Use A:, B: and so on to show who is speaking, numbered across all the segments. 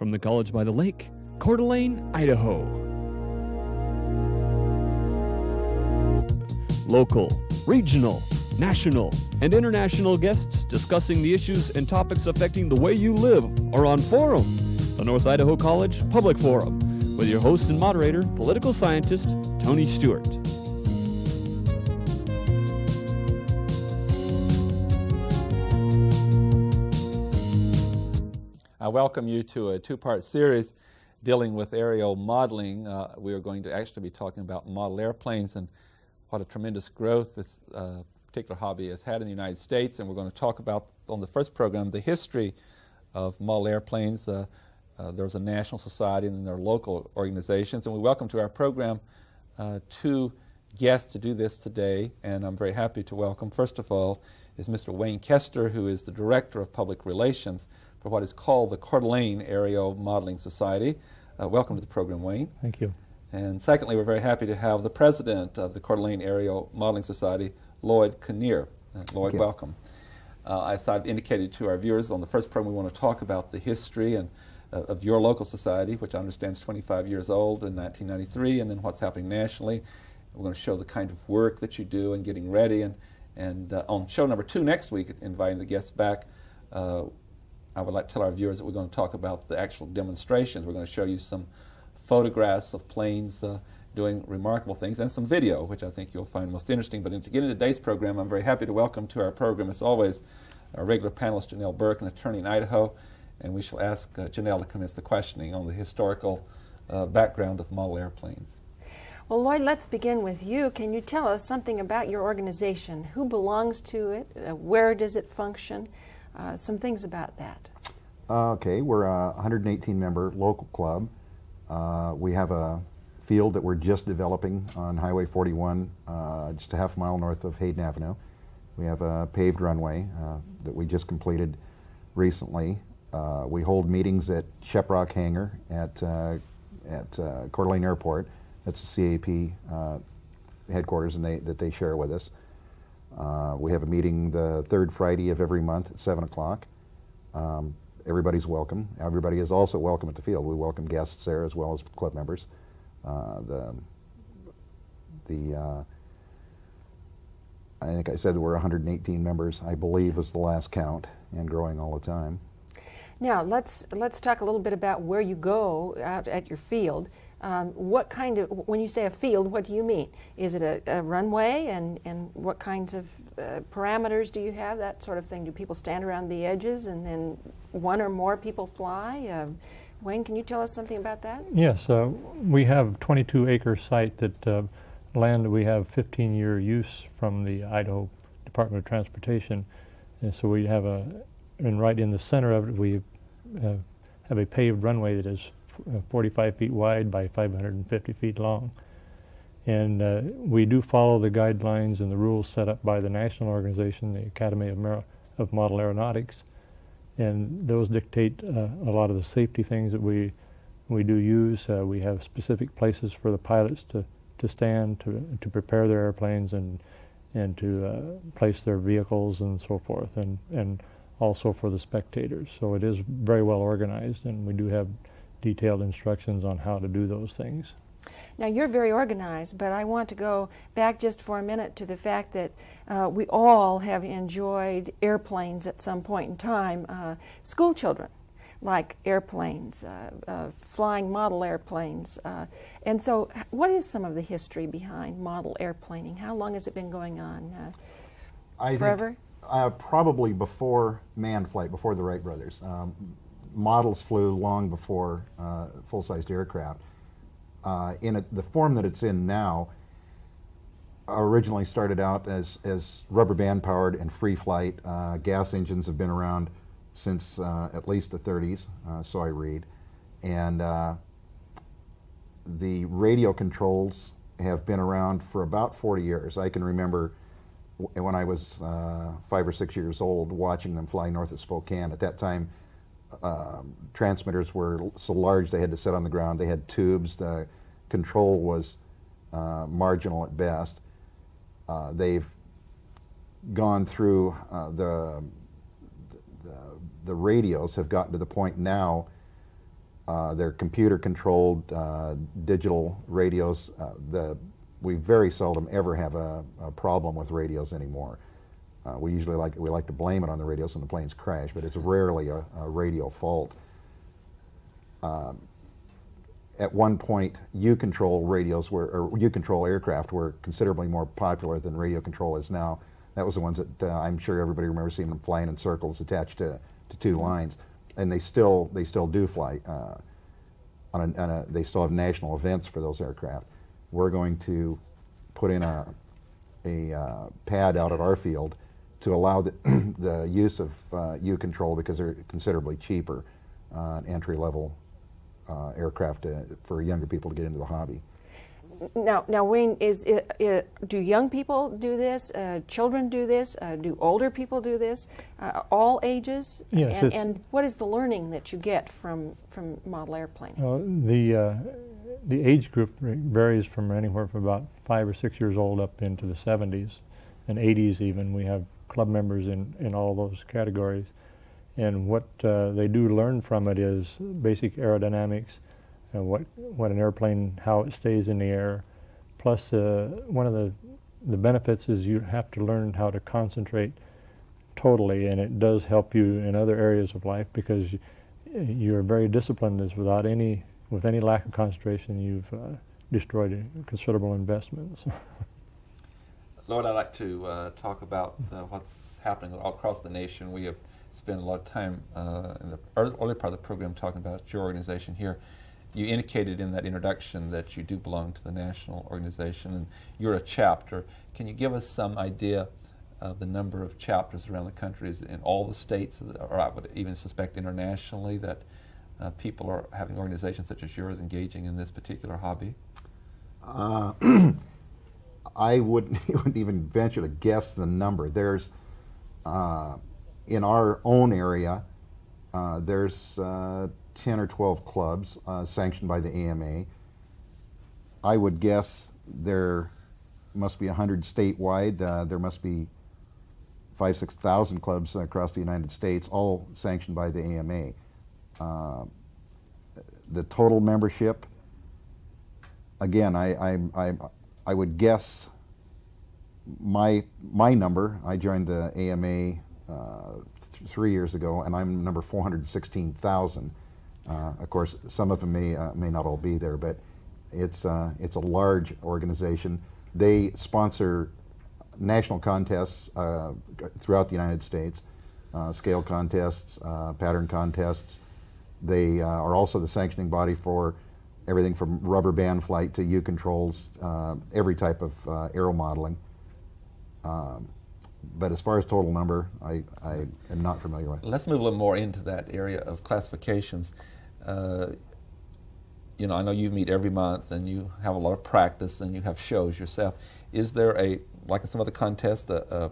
A: from the College by the Lake, Coeur d'Alene, Idaho. Local, regional, national, and international guests discussing the issues and topics affecting the way you live are on Forum, the North Idaho College Public Forum, with your host and moderator, political scientist Tony Stewart.
B: I welcome you to a two-part series dealing with aerial modeling. We are going to actually be talking about model airplanes and what a tremendous growth this particular hobby has had in the United States. And we're going to talk about, on the first program, the history of model airplanes. There's a national society and there are local organizations. And we welcome to our program two guests to do this today. And I'm very happy to welcome, first of all, is Mr. Wayne Kester, who is the Director of Public Relations for what is called the Coeur d'Alene Aerial Modeling Society. Welcome to the program, Wayne.
C: Thank you.
B: And secondly, we're very happy to have the President of the Coeur d'Alene Aerial Modeling Society, Lloyd Kinnear. Lloyd, welcome. As I've indicated to our viewers on the first program, we want to talk about the history and of your local society, which I understand is 25 years old in 1993, and then what's happening nationally. We're going to show the kind of work that you do in getting ready. And on show number 2 next week, inviting the guests back, I would like to tell our viewers that we're going to talk about the actual demonstrations. We're going to show you some photographs of planes doing remarkable things and some video, which I think you'll find most interesting. But to get into today's program, I'm very happy to welcome to our program, as always, our regular panelist, Janelle Burke, an attorney in Idaho. And we shall ask Janelle to commence the questioning on the historical background of model airplanes.
D: Well, Lloyd, let's begin with you. Can you tell us something about your organization? Who belongs to it? Where does it function? Some things about that.
E: Okay, we're a 118-member local club. We have a field that we're just developing on Highway 41, just a half mile north of Hayden Avenue. We have a paved runway that we just completed recently. We hold meetings at Sheprock Hangar at Coeur d'Alene Airport. That's the CAP headquarters, and that they share with us. We have a meeting the third Friday of every month at 7 o'clock. Everybody's welcome. Everybody is also welcome at the field. We welcome guests there as well as club members. I think I said we're 118 members, I believe, is the last count, and growing all the time.
D: Now, let's talk a little bit about where you go out at your field. What kind of, when you say a field, what do you mean? Is it a runway, and what kinds of parameters do you have, that sort of thing? Do people stand around the edges and then one or more people fly? Wayne, can you tell us something about that?
C: Yes, we have a 22-acre site that land that we have 15-year use from the Idaho Department of Transportation. And so we have and right in the center of it, we have a paved runway that is 45 feet wide by 550 feet long. And we do follow the guidelines and the rules set up by the national organization, the Academy of Model Aeronautics. And those dictate a lot of the safety things that we do use. We have specific places for the pilots to stand, to prepare their airplanes and to place their vehicles and so forth, and also for the spectators. So it is very well organized, and we do have detailed instructions on how to do those things.
D: Now, you're very organized, but I want to go back just for a minute to the fact that we all have enjoyed airplanes at some point in time. School children like airplanes, flying model airplanes. And so what is some of the history behind model airplaning? How long has it been going on? Forever?
E: Probably before manned flight, before the Wright brothers. Models flew long before full-sized aircraft. The form that it's in now originally started out as rubber band powered and free flight. Gas engines have been around since at least the 30s, so I read. And the radio controls have been around for about 40 years. I can remember when I was 5 or 6 years old watching them fly north of Spokane. At that time, transmitters were so large they had to sit on the ground. They had tubes. The control was marginal at best. They've gone through the radios have gotten to the point now They're computer-controlled digital radios. We very seldom ever have a problem with radios anymore. We usually like to blame it on the radios when the planes crash, but it's rarely a radio fault. At one point, U-control radios or U-control aircraft were considerably more popular than radio control is now. That was the ones that I'm sure everybody remembers seeing them flying in circles attached to two lines, and they still do fly. They still have national events for those aircraft. We're going to put in a pad out at our field to allow the use of U-control because they're considerably cheaper, entry-level aircraft for younger people to get into the hobby.
D: Now, Wayne, do young people do this? Children do this? Do older people do this? All ages?
C: Yes.
D: And what is the learning that you get from model airplane?
C: The age group varies from anywhere from about 5 or 6 years old up into the 70s and 80s even. We have club members in all those categories. And what they do learn from it is basic aerodynamics, what an airplane, how it stays in the air. Plus, one of the benefits is you have to learn how to concentrate totally, and it does help you in other areas of life because you're very disciplined. With any lack of concentration, you've destroyed considerable investments.
B: Lloyd, I'd like to talk about what's happening all across the nation. We have spent a lot of time in the early part of the program talking about your organization here. You indicated in that introduction that you do belong to the national organization and you're a chapter. Can you give us some idea of the number of chapters around the country in all the states, or I would even suspect internationally, that people are having organizations such as yours engaging in this particular hobby?
E: I wouldn't even venture to guess the number. There's, in our own area, there's 10 or 12 clubs sanctioned by the AMA. I would guess there must be 100 statewide. There must be 5,000 to 6,000 clubs across the United States, all sanctioned by the AMA. The total membership, again, I would guess my number. I joined the AMA 3 years ago, and I'm number 416,000. Of course, some of them may not all be there, but it's a large organization. They sponsor national contests throughout the United States, scale contests, pattern contests. They are also the sanctioning body for everything from rubber band flight to U-controls, every type of aero modeling. But as far as total number, I am not familiar with.
B: Let's move a little more into that area of classifications. You know, I know you meet every month and you have a lot of practice and you have shows yourself. Is there like in some other contests, a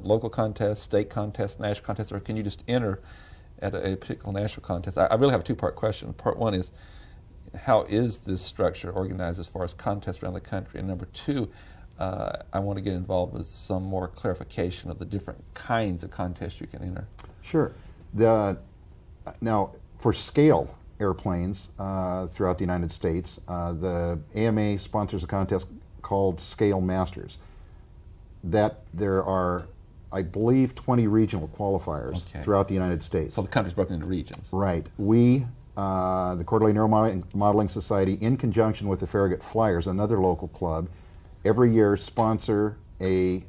B: local contest, state contest, national contest, or can you just enter at a particular national contest? I really have a two-part question. Part one is, how is this structure organized as far as contests around the country? And number two, I want to get involved with some more clarification of the different kinds of contests you can enter.
E: Sure. Now, for scale airplanes throughout the United States, the AMA sponsors a contest called Scale Masters. That there are, I believe, 20 regional qualifiers throughout the United States.
B: So the country's broken into regions.
E: Right. We, the Coeur d'Alene Aero Modeling Society, in conjunction with the Farragut Flyers, another local club, every year sponsor a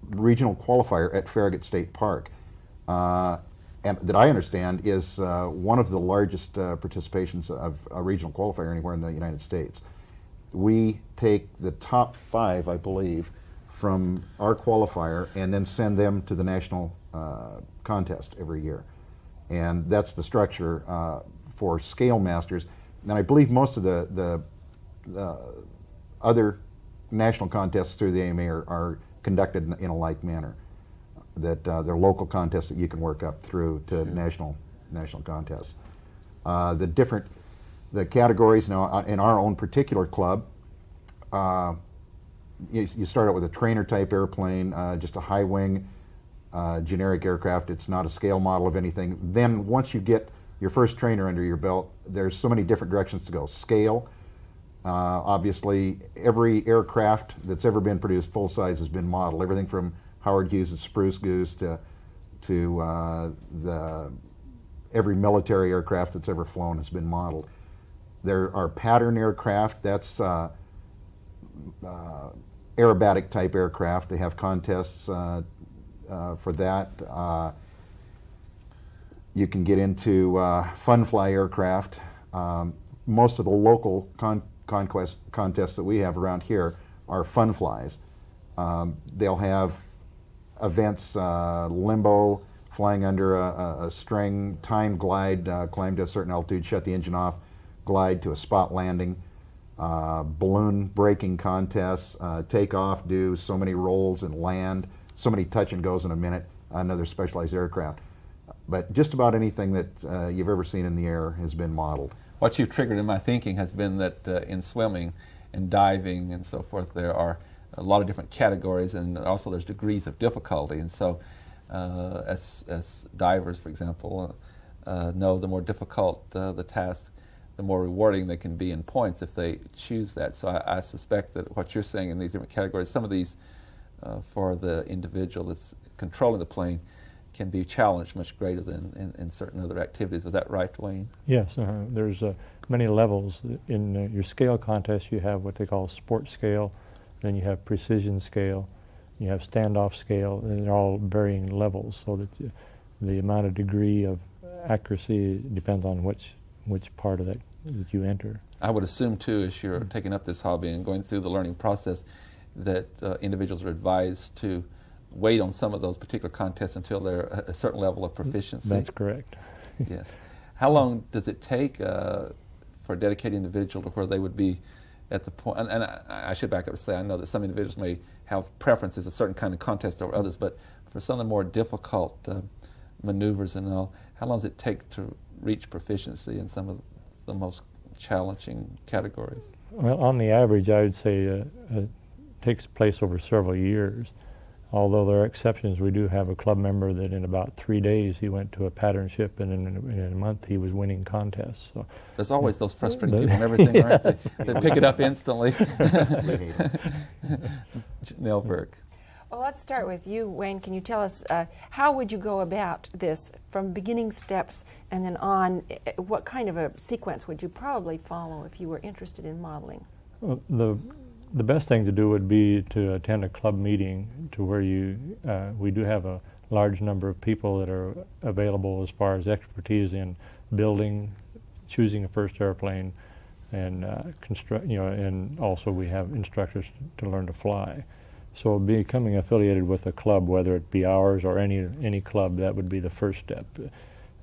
E: regional qualifier at Farragut State Park. And that I understand is one of the largest participations of a regional qualifier anywhere in the United States. We take the top 5, I believe, from our qualifier and then send them to the national contest every year. And that's the structure for Scale Masters. And I believe most of the other national contests through the AMA are conducted in a like manner. That they're local contests that you can work up through to national contests. The categories now in our own particular club, you start out with a trainer type airplane, just a high wing generic aircraft. It's not a scale model of anything. Then once you get your first trainer under your belt, there's so many different directions to go. Scale, obviously, every aircraft that's ever been produced full size has been modeled. Everything from Howard Hughes' Spruce Goose to every military aircraft that's ever flown has been modeled. There are pattern aircraft. That's aerobatic type aircraft. They have contests for that. You can get into fun fly aircraft. Most of the local contests that we have around here are fun flies. They'll have events, limbo, flying under a string, time glide, climb to a certain altitude, shut the engine off, glide to a spot landing, balloon breaking contests, take off, do so many rolls and land, so many touch and goes in a minute, another specialized aircraft. But just about anything that you've ever seen in the air has been modeled.
B: What you've triggered in my thinking has been that in swimming and diving and so forth, there are a lot of different categories, and also there's degrees of difficulty. And so as divers, for example, know the more difficult the task, the more rewarding they can be in points if they choose that. So I suspect that what you're saying in these different categories, some of these for the individual that's controlling the plane can be challenged much greater than in certain other activities. Is that right, Wayne?
C: Yes, there's many levels. In your scale contest, you have what they call sport scale, then you have precision scale, you have standoff scale, and they're all varying levels, so that the amount of degree of accuracy depends on which part of that you enter.
B: I would assume, too, as you're taking up this hobby and going through the learning process, that individuals are advised to wait on some of those particular contests until they're a certain level of proficiency.
C: That's correct.
B: Yes. How long does it take for a dedicated individual to where they would be at the point, and I should back up to say I know that some individuals may have preferences of certain kind of contests over others, but for some of the more difficult maneuvers and all, how long does it take to reach proficiency in some of the most challenging categories?
C: Well, on the average, I would say it takes place over several years. Although there are exceptions, we do have a club member that in about 3 days he went to a pattern ship, and in a month he was winning contests. So
B: there's always those frustrating people and everything, aren't they? They pick it up instantly. Nell Burke.
D: Well, let's start with you, Wayne. Can you tell us how would you go about this from beginning steps and then on? What kind of a sequence would you probably follow if you were interested in modeling?
C: Well, the best thing to do would be to attend a club meeting to where we do have a large number of people that are available as far as expertise in building, choosing a first airplane, and and also we have instructors to learn to fly. So becoming affiliated with a club, whether it be ours or any club, that would be the first step.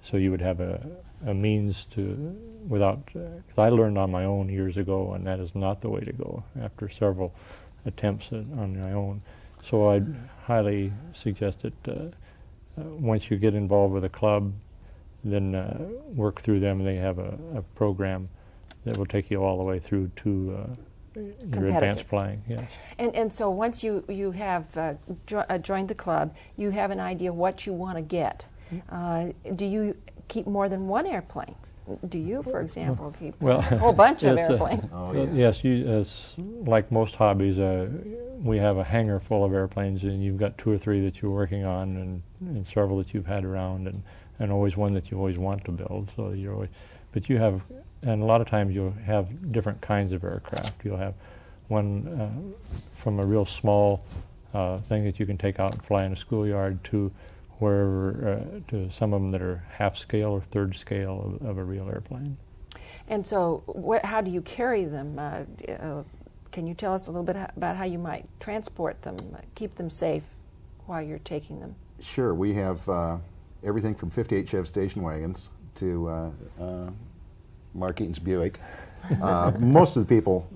C: So you would have a means to, because I learned on my own years ago, and that is not the way to go after several attempts on my own. So I'd highly suggest that once you get involved with a club, then work through them. They have a program that will take you all the way through to your advanced flying. Yes.
D: And so once you have joined the club, you have an idea what you want to get. Do you keep more than one airplane? Do you, for example, keep a whole bunch of airplanes?
C: Yes, like most hobbies, we have a hangar full of airplanes, and you've got 2 or 3 that you're working on, and several that you've had around, and always one that you always want to build. So but you have, and a lot of times you'll have different kinds of aircraft. You'll have one from a real small thing that you can take out and fly in a schoolyard to to some of them that are half scale or third scale of a real airplane.
D: And so how do you carry them? Can you tell us a little bit about how you might transport them, keep them safe while you're taking them?
E: Sure. We have everything from 58 Chev station wagons to Mark Eaton's Buick. Most of the people,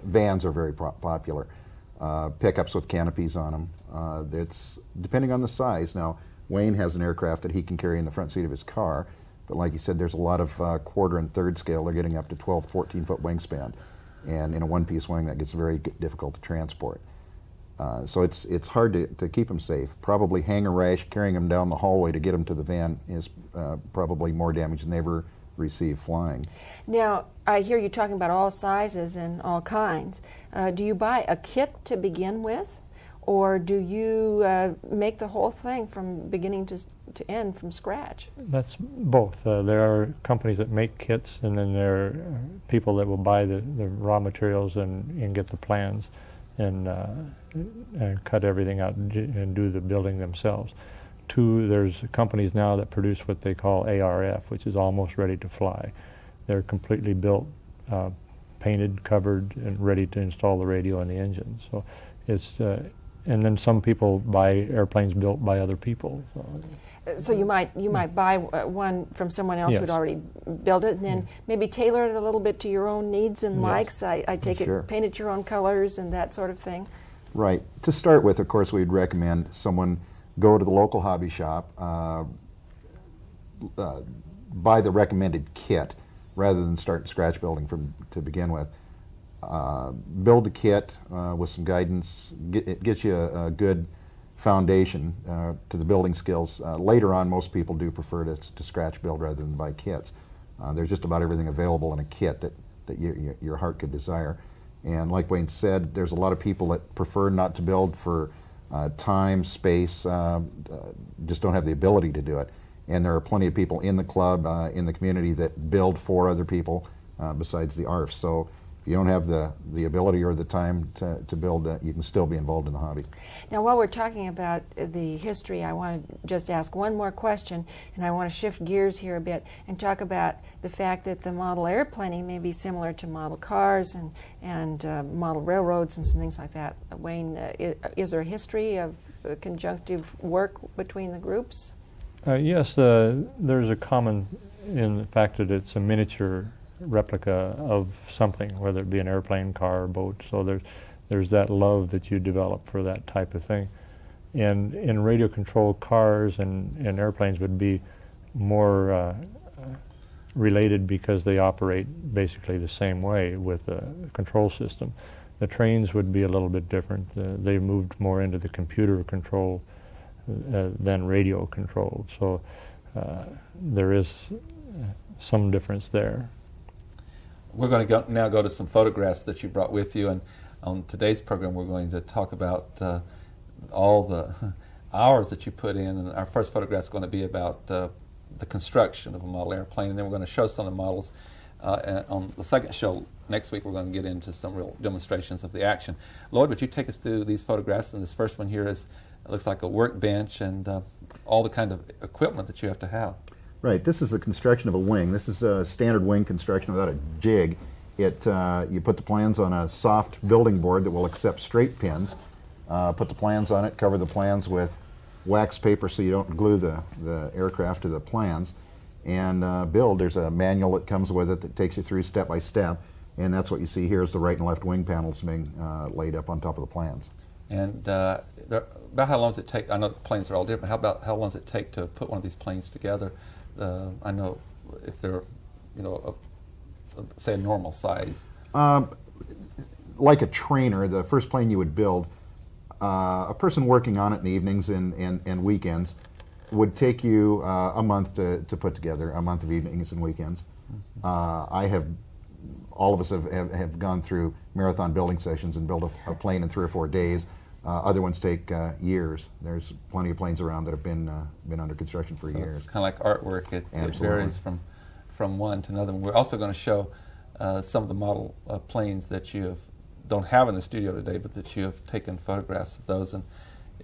E: vans are very popular. Pickups with canopies on them. It's depending on the size. Now, Wayne has an aircraft that he can carry in the front seat of his car, but like you said, there's a lot of quarter and third scale. They're getting up to 12, 14-foot wingspan, and in a one-piece wing that gets very difficult to transport. So it's hard to keep them safe. Probably hanger rash, carrying them down the hallway to get them to the van is probably more damage than they ever receive flying.
D: Now, I hear you talking about all sizes and all kinds. Do you buy a kit to begin with, or do you make the whole thing from beginning to end from scratch?
C: That's both. There are companies that make kits, and then there are people that will buy the raw materials and get the plans and cut everything out and do the building themselves. Two, there's companies now that produce what they call ARF, which is almost ready to fly. They're completely built, painted, covered, and ready to install the radio and the engine. So it's, and then some people buy airplanes built by other people.
D: So you might buy one from someone else who'd
C: Yes.
D: already built it, and then maybe tailor it a little bit to your own needs and
C: Yes.
D: likes. I take
E: Sure.
D: it, paint it your own colors and that sort of thing.
E: Right. To start with, of course, we'd recommend someone go to the local hobby shop, buy the recommended kit rather than start scratch building to begin with. Build a kit with some guidance. It gets you a good foundation to the building skills. Later on, most people do prefer to scratch build rather than buy kits. There's just about everything available in a kit that your heart could desire. And like Wayne said, there's a lot of people that prefer not to build for time, space, just don't have the ability to do it. And there are plenty of people in the club, in the community that build for other people besides the ARFs. So if you don't have the ability or the time to build, you can still be involved in the hobby.
D: Now, while we're talking about the history, I want to just ask one more question, and I want to shift gears here a bit and talk about the fact that the model airplaning may be similar to model cars and model railroads and some things like that. Wayne, is there a history of conjunctive work between the groups?
C: Yes, there's a common in the fact that it's a miniature replica of something, whether it be an airplane, car, or boat. So there's that love that you develop for that type of thing. And in radio-controlled cars and airplanes would be more related because they operate basically the same way with a control system. The trains would be a little bit different. They moved more into the computer control than radio controlled. So there is some difference there.
B: We're going to now go to some photographs that you brought with you, and on today's program we're going to talk about all the hours that you put in, and our first photograph is going to be about the construction of a model airplane, and then we're going to show some of the models. On the second show next week we're going to get into some real demonstrations of the action. Lloyd, would you take us through these photographs? And this first one here looks like a workbench and all the kind of equipment that you have to have.
E: Right, this is the construction of a wing. This is a standard wing construction without a jig. You put the plans on a soft building board that will accept straight pins, put the plans on it, cover the plans with wax paper so you don't glue the aircraft to the plans, and build. There's a manual that comes with it that takes you through step by step, and that's what you see here is the right and left wing panels being laid up on top of the plans. And
B: about how long does it take? I know the planes are all different. How long does it take to put one of these planes together? I know if they're, say a normal size.
E: Like a trainer, the first plane you would build, a person working on it in the evenings and weekends would take you a month to put together, a month of evenings and weekends. All of us have gone through marathon building sessions and built a plane in 3 or 4 days. Other ones take years. There's plenty of planes around that have been under construction for years.
B: It's kind of like artwork. It varies from one to another. We're also going to show some of the model planes that you don't have in the studio today, but that you have taken photographs of those. And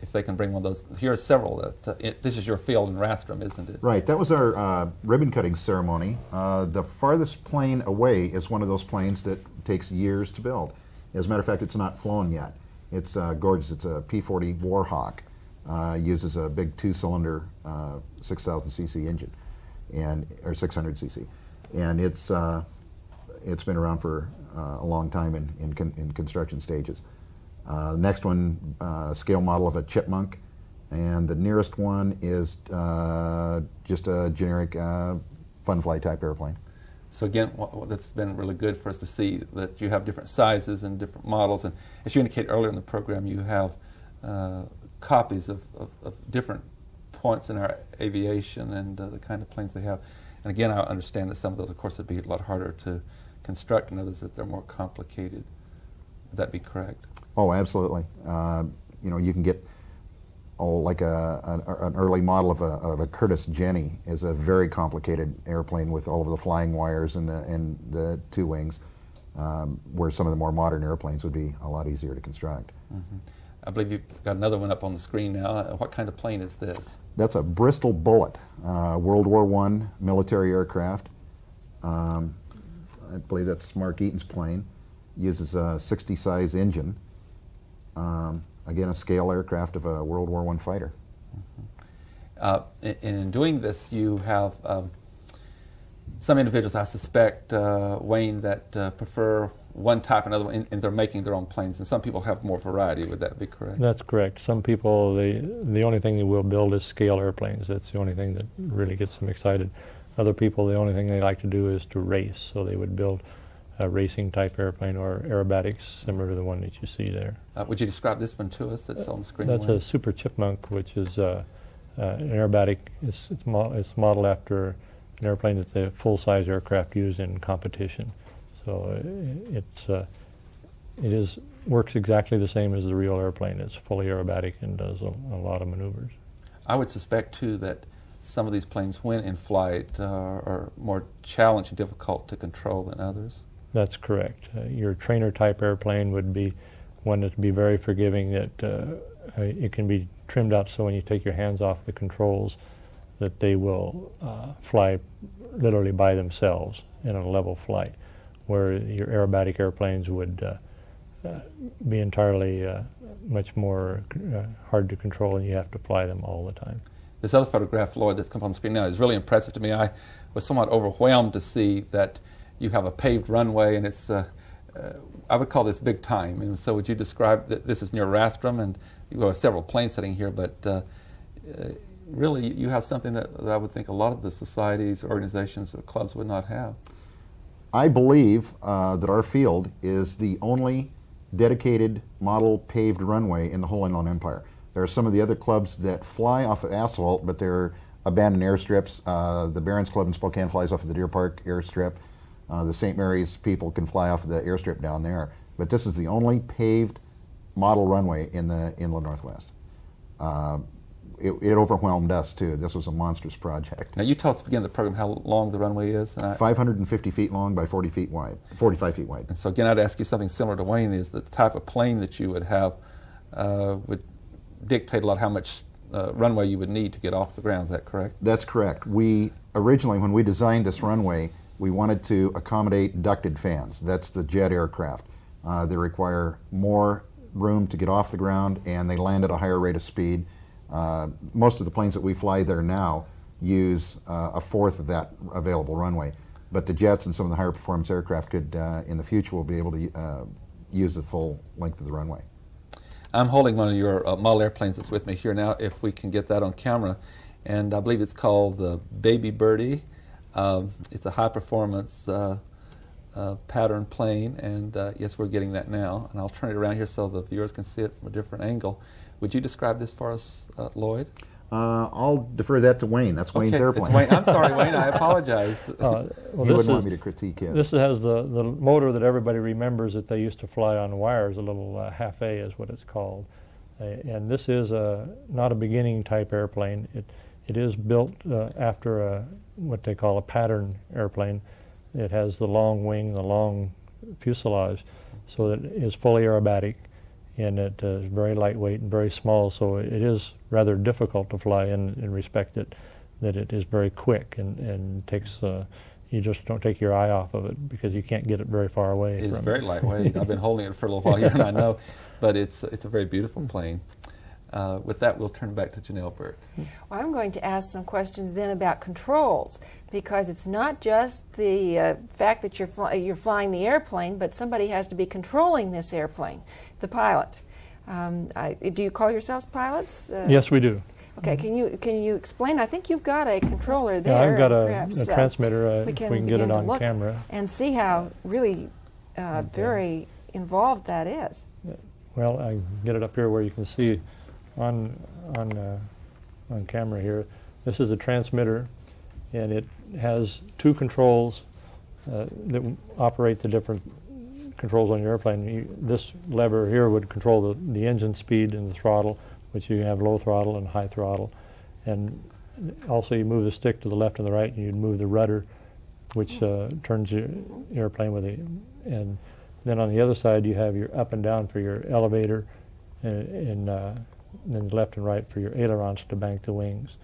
B: if they can bring one of those, here are several. This is your field in Rathdrum, isn't it?
E: Right. That was our ribbon cutting ceremony. The farthest plane away is one of those planes that takes years to build. As a matter of fact, it's not flown yet. It's gorgeous. It's a P-40 Warhawk. Uses a big 2-cylinder 6,000 cc engine, or 600 cc, and it's been around for a long time in construction stages. The next one, scale model of a Chipmunk, and the nearest one is just a generic fun fly type airplane.
B: So again, that's been really good for us to see that you have different sizes and different models. And as you indicated earlier in the program, you have copies of different points in our aviation and the kind of planes they have. And again, I understand that some of those, of course, would be a lot harder to construct, and others that they're more complicated. Would that be correct?
E: Oh, absolutely. You know, you can get like an early model of a Curtiss Jenny is a very complicated airplane with all of the flying wires and the two wings, where some of the more modern airplanes would be a lot easier to construct.
B: Mm-hmm. I believe you've got another one up on the screen now. What kind of plane is this?
E: That's a Bristol Bullet, World War I military aircraft. I believe that's Mark Eaton's plane. Uses a 60 size engine. Again, a scale aircraft of a World War I fighter.
B: Mm-hmm. In doing this, you have some individuals, I suspect, Wayne, that prefer one type or another one, and they're making their own planes. And some people have more variety. Would that be correct?
C: That's correct. Some people, the only thing they will build is scale airplanes. That's the only thing that really gets them excited. Other people, the only thing they like to do is to race. So they would build a racing type airplane or aerobatics similar to the one that you see there.
B: Would you describe this one to us that's on the screen?
C: That's a Super Chipmunk, which is an aerobatic. It's modeled after an airplane that the full-size aircraft use in competition. So it works exactly the same as the real airplane. It's fully aerobatic and does a lot of maneuvers.
B: I would suspect too that some of these planes, when in flight, are more challenging, difficult to control than others.
C: That's correct. Your trainer type airplane would be one that would be very forgiving, that it can be trimmed out so when you take your hands off the controls that they will fly literally by themselves in a level flight, where your aerobatic airplanes would be entirely much more hard to control, and you have to fly them all the time.
B: This other photograph, Lloyd, that's come on the screen now is really impressive to me. I was somewhat overwhelmed to see that you have a paved runway, and it's, I would call this big time. And so would you describe that this is near Rathdrum, and you have several planes sitting here, but really you have something that I would think a lot of the societies, organizations, or clubs would not have.
E: I believe that our field is the only dedicated model paved runway in the whole Inland Empire. There are some of the other clubs that fly off of asphalt, but they're abandoned airstrips. The Barons Club in Spokane flies off of the Deer Park airstrip. The St. Mary's people can fly off of the airstrip down there. But this is the only paved model runway in the Inland Northwest. It overwhelmed us, too. This was a monstrous project.
B: Now, you tell us at the beginning of the program how long the runway is.
E: 550 feet long by 40 feet wide, 45 feet wide.
B: And so, again, I'd ask you something similar to Wayne, is that the type of plane that you would have would dictate a lot how much runway you would need to get off the ground. Is that correct?
E: That's correct. We originally, when we designed this runway, we wanted to accommodate ducted fans. That's the jet aircraft. They require more room to get off the ground, and they land at a higher rate of speed. Most of the planes that we fly there now use a fourth of that available runway. But the jets and some of the higher performance aircraft could, in the future, will be able to use the full length of the runway.
B: I'm holding one of your model airplanes that's with me here now, if we can get that on camera. And I believe it's called the Baby Birdie. It's a high-performance pattern plane, and yes, we're getting that now. And I'll turn it around here so the viewers can see it from a different angle. Would you describe this for us, Lloyd?
E: I'll defer that to Wayne. That's Wayne's airplane.
B: It's Wayne. I'm sorry, Wayne. I apologize.
E: You wouldn't want me to critique it.
C: This has the motor that everybody remembers that they used to fly on wires, a little half A is what it's called. And this is not a beginning type airplane. It is built after what they call a pattern airplane. It has the long wing, the long fuselage, so that it is fully aerobatic, and it is very lightweight and very small, so it is rather difficult to fly in respect that it is very quick and takes, you just don't take your eye off of it because you can't get it very far away.
B: It's very lightweight. I've been holding it for a little while here, and I know, but it's a very beautiful plane. With that, we'll turn back to Janelle Burke.
D: Well, I'm going to ask some questions then about controls, because it's not just the fact that you're flying the airplane, but somebody has to be controlling this airplane, the pilot. Do you call yourselves pilots?
C: Yes, we do.
D: Okay, can you explain? I think you've got a controller there.
C: Yeah, I've got
D: perhaps,
C: a transmitter. We can get it on camera
D: and see how really very involved that is.
C: Well, I get it up here where you can see on camera here. This is a transmitter, and it has two controls that operate the different controls on your airplane. This lever here would control the engine speed and the throttle, which you have low throttle and high throttle. And also you move the stick to the left and the right, and you'd move the rudder, which turns your airplane with it. And then on the other side you have your up and down for your elevator, and then left and right for your ailerons to bank the wings.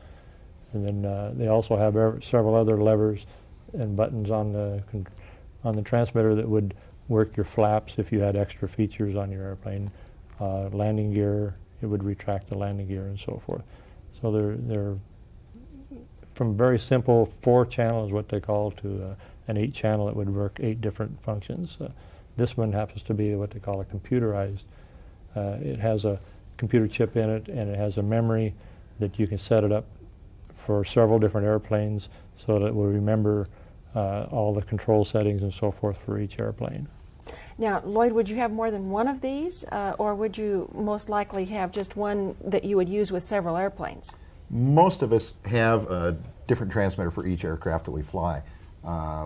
C: And then they also have several other levers and buttons on the transmitter that would work your flaps if you had extra features on your airplane. Landing gear, it would retract the landing gear and so forth. So they're from very simple 4-channel is what they call to an 8-channel that would work 8 different functions. This one happens to be what they call a computerized. It has a computer chip in it, and it has a memory that you can set it up for several different airplanes so that it will remember all the control settings and so forth for each airplane.
D: Now, Lloyd, would you have more than one of these, or would you most likely have just one that you would use with several airplanes?
E: Most of us have a different transmitter for each aircraft that we fly.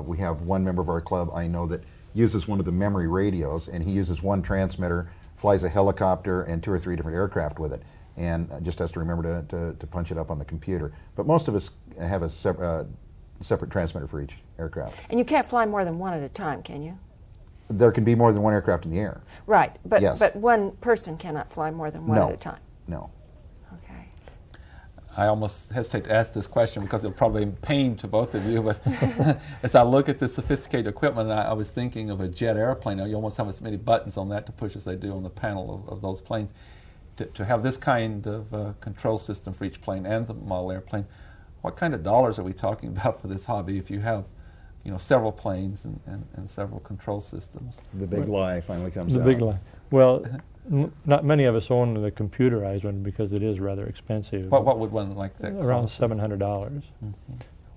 E: We have one member of our club I know that uses one of the memory radios, and he uses one transmitter, flies a helicopter and 2 or 3 different aircraft with it, and just has to remember to punch it up on the computer. But most of us have a separate transmitter for each aircraft.
D: And you can't fly more than one at a time, can you?
E: There can be more than one aircraft in the air.
D: Right, but
E: Yes.
D: but one person cannot fly more than one
E: No.
D: at a time.
E: No.
D: Okay.
B: I almost hesitate to ask this question because it'll probably be pain to both of you, but as I look at this sophisticated equipment, I was thinking of a jet airplane. Now, you almost have as many buttons on that to push as they do on the panel of those planes. To have this kind of control system for each plane and the model airplane, what kind of dollars are we talking about for this hobby if you have several planes and several control systems?
E: The big lie finally comes
C: The
E: out.
C: big line. Well, not many of us own the computerized one because it is rather expensive.
B: What would one like that
C: Around
B: cost?
C: $700.
B: Mm-hmm.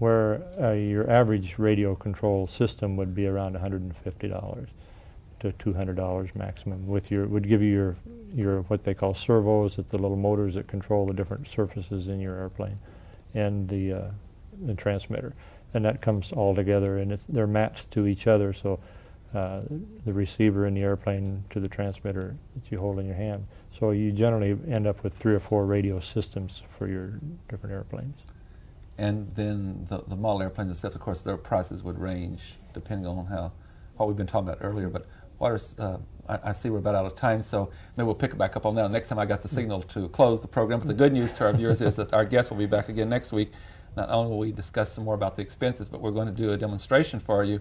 C: Where your average radio control system would be around $150 to $200 maximum. Would give you your what they call servos, the little motors that control the different surfaces in your airplane, and the transmitter, and that comes all together, and they're matched to each other. So the receiver in the airplane to the transmitter that you hold in your hand. So you generally end up with 3 or 4 radio systems for your different airplanes.
B: And then the model airplanes and stuff, of course, their prices would range depending on what we've been talking about earlier. But I see we're about out of time, so maybe we'll pick it back up on that next time I got the signal to close the program. But the good news to our viewers is that our guest will be back again next week. Not only will we discuss some more about the expenses, but we're going to do a demonstration for you,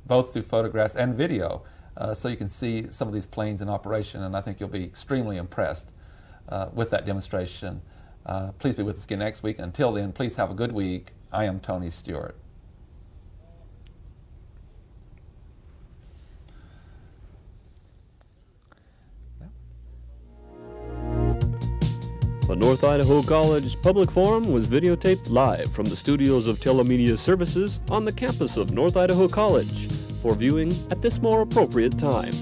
B: both through photographs and video, so you can see some of these planes in operation, and I think you'll be extremely impressed with that demonstration. Please be with us again next week. Until then, please have a good week. I am Tony Stewart.
A: The North Idaho College Public Forum was videotaped live from the studios of Telemedia Services on the campus of North Idaho College for viewing at this more appropriate time.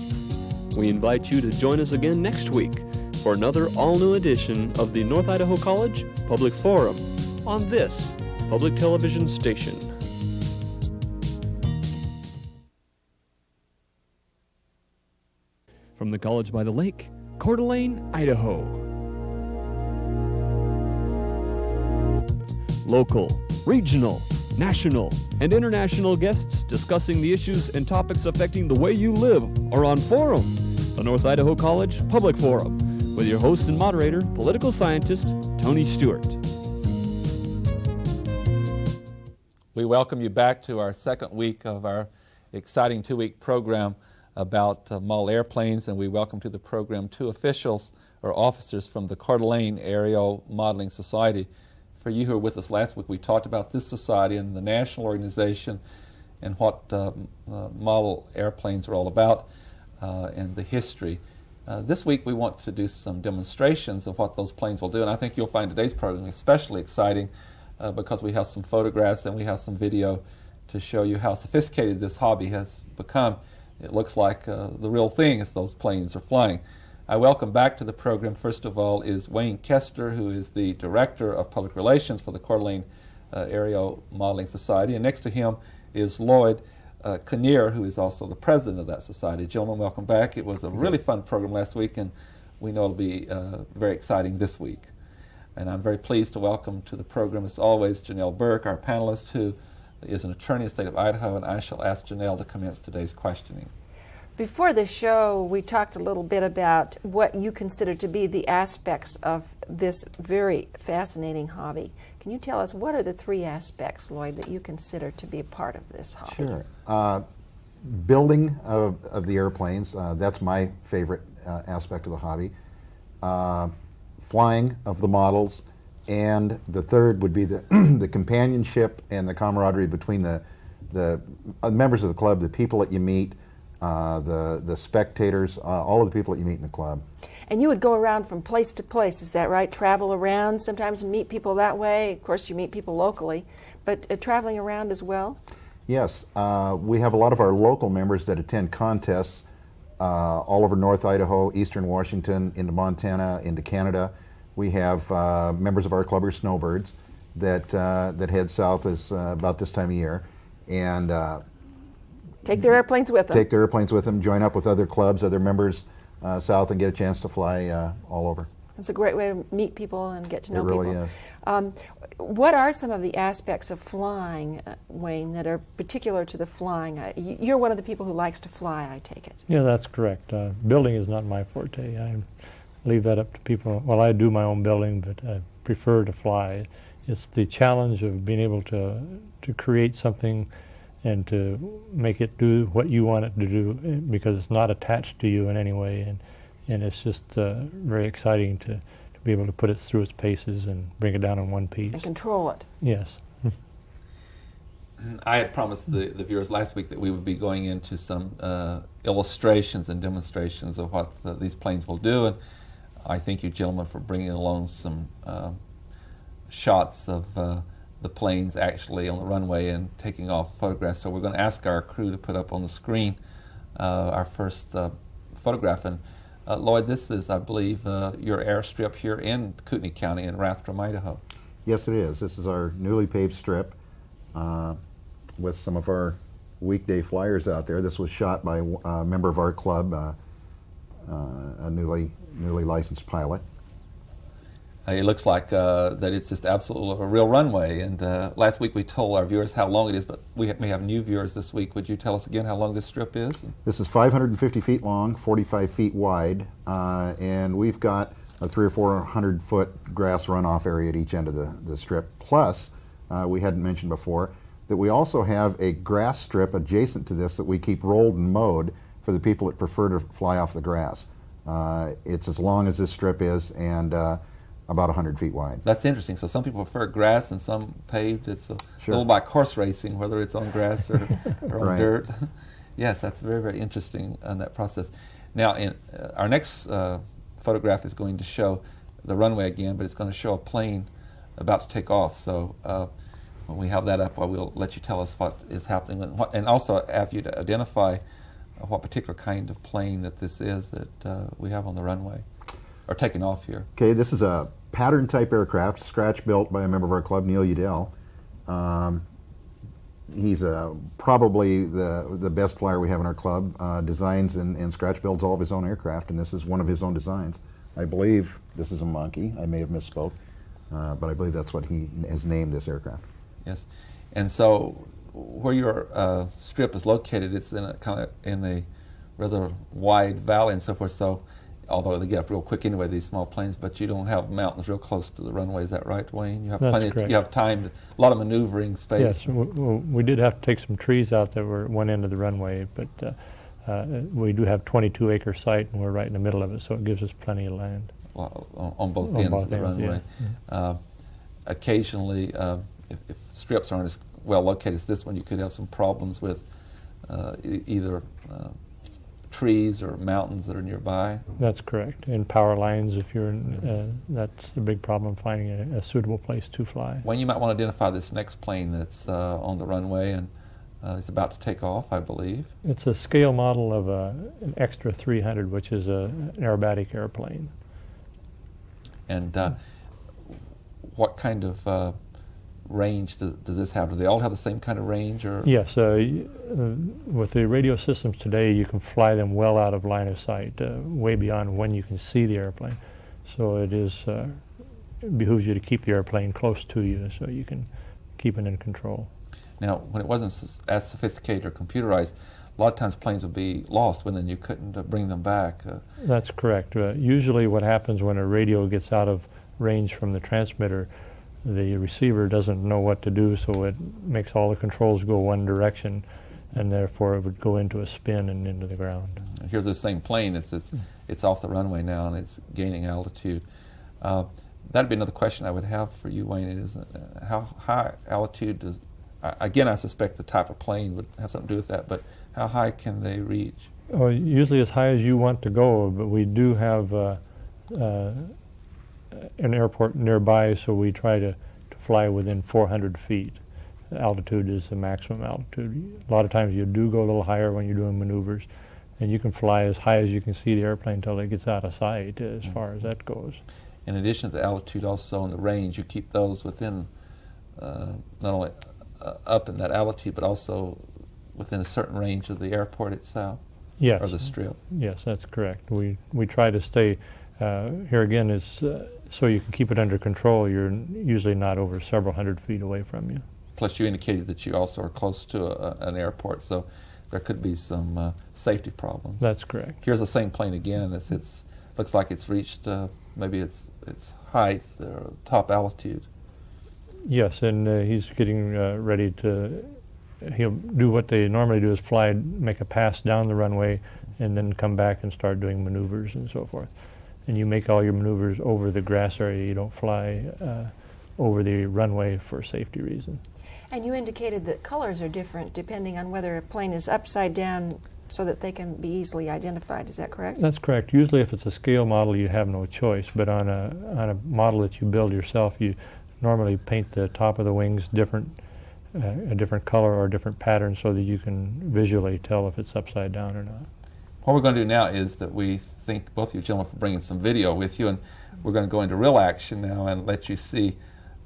A: We invite you to join us again next week for another all-new edition of the North Idaho College Public Forum on this public television station. From the College by the Lake, Coeur d'Alene, Idaho. Local, regional, national, and international guests discussing the issues and topics affecting the way you live are on Forum, the North Idaho College Public Forum, with your host and moderator, political scientist Tony Stewart.
B: We welcome you back to our second week of our exciting 2-week program about model airplanes, and we welcome to the program 2 officials or officers from the Coeur d'Alene Aerial Modeling Society. For you who were with us last week, we talked about this society and the national organization and what model airplanes are all about and the history. This week we want to do some demonstrations of what those planes will do, and I think you'll find today's program especially exciting because we have some photographs and we have some video to show you how sophisticated this hobby has become. It looks like the real thing as those planes are flying. I welcome back to the program, first of all, is Wayne Kester, who is the Director of Public Relations for the Coeur d'Alene Aerial Modeling Society. And next to him is Lloyd Kinnear, who is also the President of that society. Gentlemen, welcome back. It was a really fun program last week, and we know it'll be very exciting this week. And I'm very pleased to welcome to the program, as always, Janelle Burke, our panelist, who is an attorney in the state of Idaho, and I shall ask Janelle to commence today's questioning.
D: Before the show, we talked a little bit about what you consider to be the aspects of this very fascinating hobby. Can you tell us what are the three aspects, Lloyd, that you consider to be a part of this hobby?
E: Sure. Building of the airplanes, that's my favorite aspect of the hobby. Flying of the models, and the third would be the, the companionship and the camaraderie between the members of the club, the people that you meet, the spectators, all of the people that you meet in the club.
D: And you would go around from place to place, is that right? Travel around, sometimes meet people that way. Of course, you meet people locally, but traveling around as well?
E: Yes, we have a lot of our local members that attend contests all over North Idaho, Eastern Washington, into Montana, into Canada. We have members of our club are snowbirds that head south about this time of year, and
D: take their airplanes with them.
E: Take their airplanes with them, join up with other clubs, other members south, and get a chance to fly all over.
D: It's a great way to meet people and get to know people.
E: It really is.
D: What are some of the aspects of flying, Wayne, that are particular to the flying? You're one of the people who likes to fly, I take it.
C: Yeah, that's correct. Building is not my forte. I leave that up to people. Well, I do my own building, but I prefer to fly. It's the challenge of being able to create something and to make it do what you want it to do, because it's not attached to you in any way, and it's just very exciting to be able to put it through its paces and bring it down in one piece.
D: And control it.
C: Yes.
B: I had promised the viewers last week that we would be going into some illustrations and demonstrations of what these planes will do, and I thank you, gentlemen, for bringing along some shots of the planes actually on the runway and taking off photographs. So we're going to ask our crew to put up on the screen our first photograph. And Lloyd, this is, I believe, your airstrip here in Kootenai County in Rathdrum, Idaho.
E: Yes, it is. This is our newly paved strip with some of our weekday flyers out there. This was shot by a member of our club, a newly licensed pilot.
B: It looks like that it's just absolutely a real runway. And last week we told our viewers how long it is, but we may have new viewers this week. Would you tell us again how long this strip is?
E: This is 550 feet long, 45 feet wide, and we've got a 300 or 400 foot grass runoff area at each end of the strip. Plus, we hadn't mentioned before, that we also have a grass strip adjacent to this that we keep rolled and mowed for the people that prefer to fly off the grass. It's as long as this strip is, and about 100 feet wide.
B: That's interesting. So some people prefer grass and some paved. It's a little like horse racing, whether it's on grass or on
E: Right.
B: dirt. Yes, that's very, very interesting on that process. Now, our next photograph is going to show the runway again, but it's going to show a plane about to take off. So when we have that up, we'll let you tell us what is happening, and also have you to identify what particular kind of plane that this is that we have on the runway, or taking off here.
E: Okay, this is a pattern type aircraft, scratch built by a member of our club, Neil Udell. He's probably the best flyer we have in our club. Designs and scratch builds all of his own aircraft, and this is one of his own designs. I believe this is a Monkey. I may have misspoke, but I believe that's what he has named this aircraft.
B: Yes, and so where your strip is located, it's in a rather wide valley and so forth. So, although they get up real quick anyway, these small planes, but you don't have mountains real close to the runway. Is that right, Wayne? You have
C: That's correct.
B: You have time, a lot of maneuvering space.
C: Yes, we did have to take some trees out that were at one end of the runway, but we do have 22-acre site, and we're right in the middle of it, so it gives us plenty of land.
B: Well, on both ends of the runway.
C: Yeah.
B: Occasionally, if strips aren't as well located as this one, you could have some problems with either trees or mountains that are nearby.
C: That's correct. And power lines, if you're in, that's a big problem, finding a suitable place to fly.
B: When you might want to identify this next plane that's on the runway, and is about to take off, I believe.
C: It's a scale model of an Extra 300, which is an aerobatic airplane.
B: And what kind of range does this have? Do they all have the same kind of range? Or?
C: Yes, with the radio systems today, you can fly them well out of line of sight, way beyond when you can see the airplane. So it behooves you to keep the airplane close to you so you can keep it in control.
B: Now, when it wasn't as sophisticated or computerized, a lot of times planes would be lost when then you couldn't bring them back.
C: That's correct. Usually what happens when a radio gets out of range from the transmitter, the receiver doesn't know what to do, so it makes all the controls go one direction, and therefore it would go into a spin and into the ground.
B: Here's the same plane. It's off the runway now, and it's gaining altitude. That'd be another question I would have for you, Wayne, is how high altitude does, again, I suspect the type of plane would have something to do with that, but how high can they reach?
C: Well, usually as high as you want to go, but we do have an airport nearby, so we try to fly within 400 feet. Altitude is the maximum altitude. A lot of times you do go a little higher when you're doing maneuvers, and you can fly as high as you can see the airplane until it gets out of sight, as far as that goes.
B: In addition to the altitude, also in the range, you keep those within not only up in that altitude, but also within a certain range of the airport itself.
C: Yes.
B: Or the strip.
C: Yes, that's correct. We try to stay, here again, is so you can keep it under control. You're usually not over several hundred feet away from you.
B: Plus, you indicated that you also are close to an airport, so there could be some safety problems.
C: That's correct.
B: Here's the same plane again. It's looks like it's reached maybe its height or top altitude.
C: Yes, and he's getting ready to. He'll do what they normally do: is fly, make a pass down the runway, and then come back and start doing maneuvers and so forth. And you make all your maneuvers over the grass area. You don't fly over the runway for safety reasons.
D: And you indicated that colors are different depending on whether a plane is upside down so that they can be easily identified. Is that correct?
C: That's correct. Usually if it's a scale model, you have no choice, but on a model that you build yourself, you normally paint the top of the wings a different color or a different pattern so that you can visually tell if it's upside down or not.
B: What we're going to do now is that we thank both of you gentlemen for bringing some video with you, and we're going to go into real action now and let you see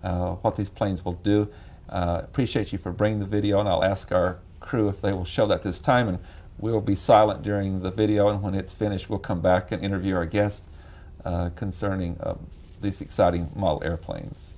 B: what these planes will do. Appreciate you for bringing the video, and I'll ask our crew if they will show that this time, and we'll be silent during the video, and when it's finished we'll come back and interview our guest concerning these exciting model airplanes.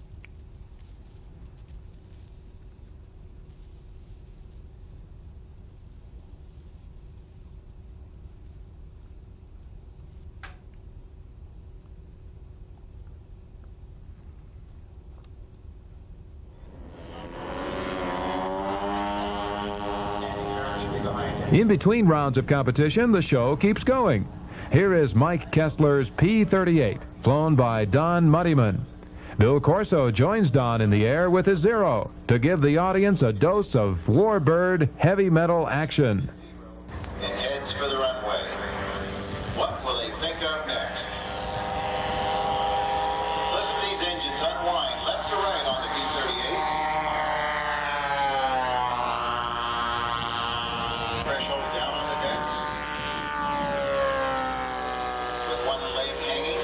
F: In between rounds of competition, the show keeps going. Here is Mike Kessler's P-38, flown by Don Muddyman. Bill Corso joins Don in the air with his Zero to give the audience a dose of Warbird heavy metal action.
G: It heads for the runway. What will they think of next? Listen to these engines unwind left to right on the P-38. Threshold down on the deck. With one leg hanging.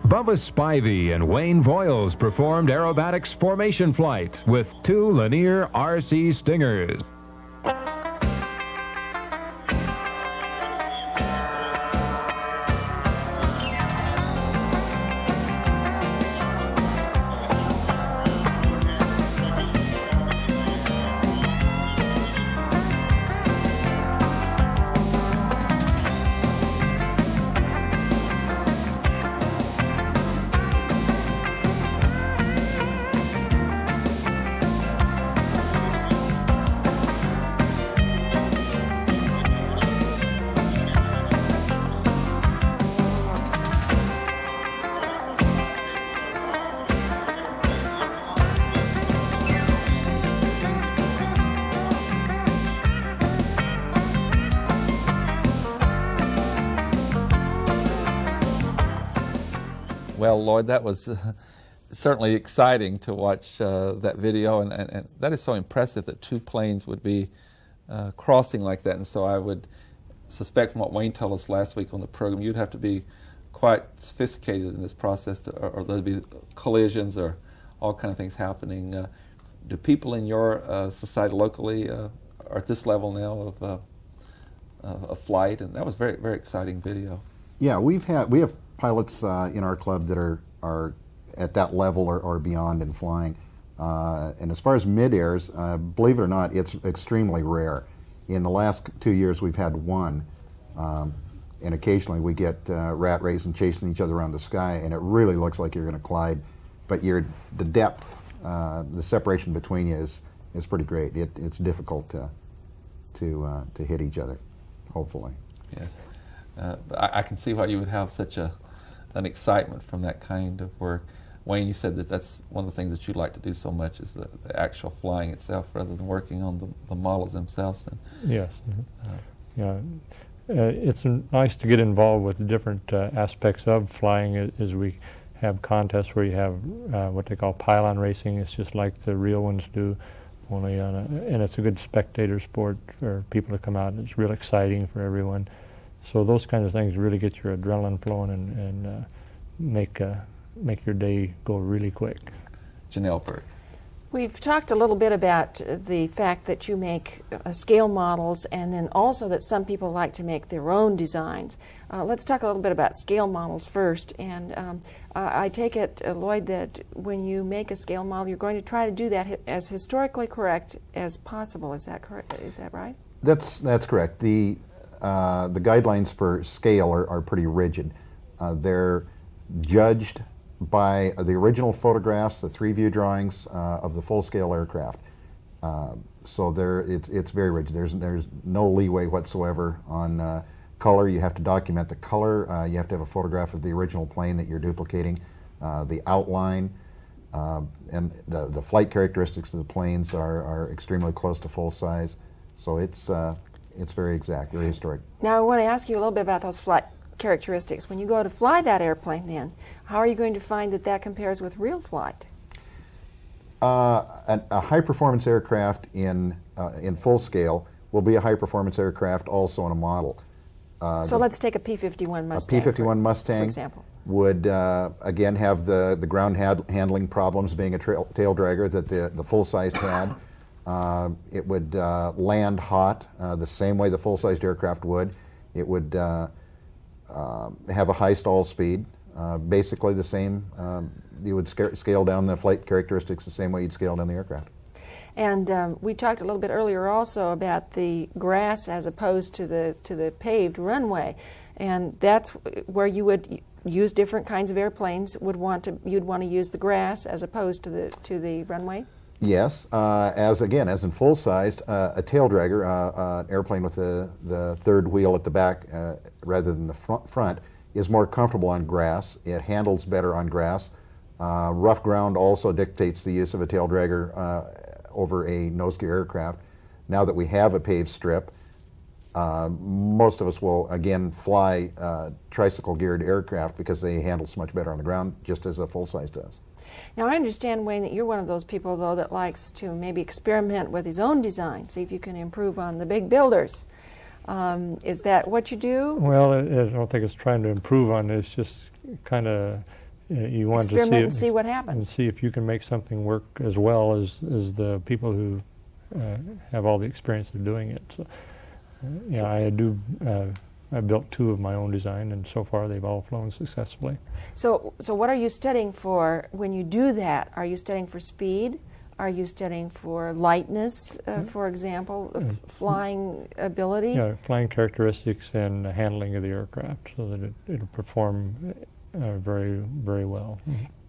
F: Bubba Spivey and Wayne Voiles performed aerobatics formation flight with two Lanier RC Stingers.
B: Well, Lloyd, that was certainly exciting to watch that video, and that is so impressive that two planes would be crossing like that. And so I would suspect from what Wayne told us last week on the program, you'd have to be quite sophisticated in this process, or there'd be collisions or all kind of things happening. Do people in your society locally are at this level now of flight? And that was very, very exciting video.
E: Yeah, we have pilots in our club that are at that level or beyond in flying. And as far as mid-airs, believe it or not, it's extremely rare. In the last 2 years, we've had one, and occasionally we get rat racing, chasing each other around the sky, and it really looks like you're going to collide. But the depth, the separation between you is pretty great. It's difficult to hit each other, hopefully.
B: Yes. I can see why you would have such an excitement from that kind of work. Wayne, you said that that's one of the things that you'd like to do so much is the actual flying itself rather than working on the models themselves.
C: Yes. Yeah. It's nice to get involved with the different aspects of flying as we have contests where you have what they call pylon racing. It's just like the real ones do, only and it's a good spectator sport for people to come out. It's real exciting for everyone. So those kinds of things really get your adrenaline flowing and make your day go really quick.
B: Janelle Burke.
D: We've talked a little bit about the fact that you make scale models, and then also that some people like to make their own designs. Let's talk a little bit about scale models first. And I take it, Lloyd, that when you make a scale model, you're going to try to do that as historically correct as possible. Is that correct? Is that right?
E: That's correct. The guidelines for scale are pretty rigid. They're judged by the original photographs, the 3-view drawings of the full-scale aircraft. So it's very rigid. There's no leeway whatsoever on color. You have to document the color. You have to have a photograph of the original plane that you're duplicating, the outline, and the flight characteristics of the planes are extremely close to full size. So it's very exact, very historic.
D: Now I want to ask you a little bit about those flight characteristics. When you go to fly that airplane then, how are you going to find that compares with real flight?
E: A high-performance aircraft in full scale will be a high-performance aircraft also in a model.
D: So let's take a P-51 Mustang.
E: A P-51 Mustang,
D: for example,
E: would again have the ground handling problems, being a tail dragger that the full-sized had. It would land hot the same way the full-sized aircraft would. It would have a high stall speed, basically the same. You would scale down the flight characteristics the same way you'd scale down the aircraft.
D: And we talked a little bit earlier also about the grass as opposed to the paved runway, and that's where you would use different kinds of airplanes. You'd want to use the grass as opposed to the runway.
E: Yes, as in full-sized, a tail dragger, an airplane with the third wheel at the back rather than the front, is more comfortable on grass. It handles better on grass. Rough ground also dictates the use of a tail dragger over a nose gear aircraft. Now that we have a paved strip, most of us will again fly tricycle geared aircraft because they handle so much better on the ground, just as a full-size does.
D: Now I understand, Wayne, that you're one of those people, though, that likes to maybe experiment with his own design, see if you can improve on the big builders. Is that what you do?
C: Well, I don't think it's trying to improve on it. It's just kind of you want
D: experiment
C: to see
D: and see what happens.
C: and see if you can make something work as well as the people who have all the experience of doing it. So, yeah, I built 2 of my own design, and so far they've all flown successfully.
D: So what are you studying for when you do that? Are you studying for speed? Are you studying for lightness, for example, flying ability?
C: Yeah, flying characteristics and handling of the aircraft, so that it'll perform very, very well.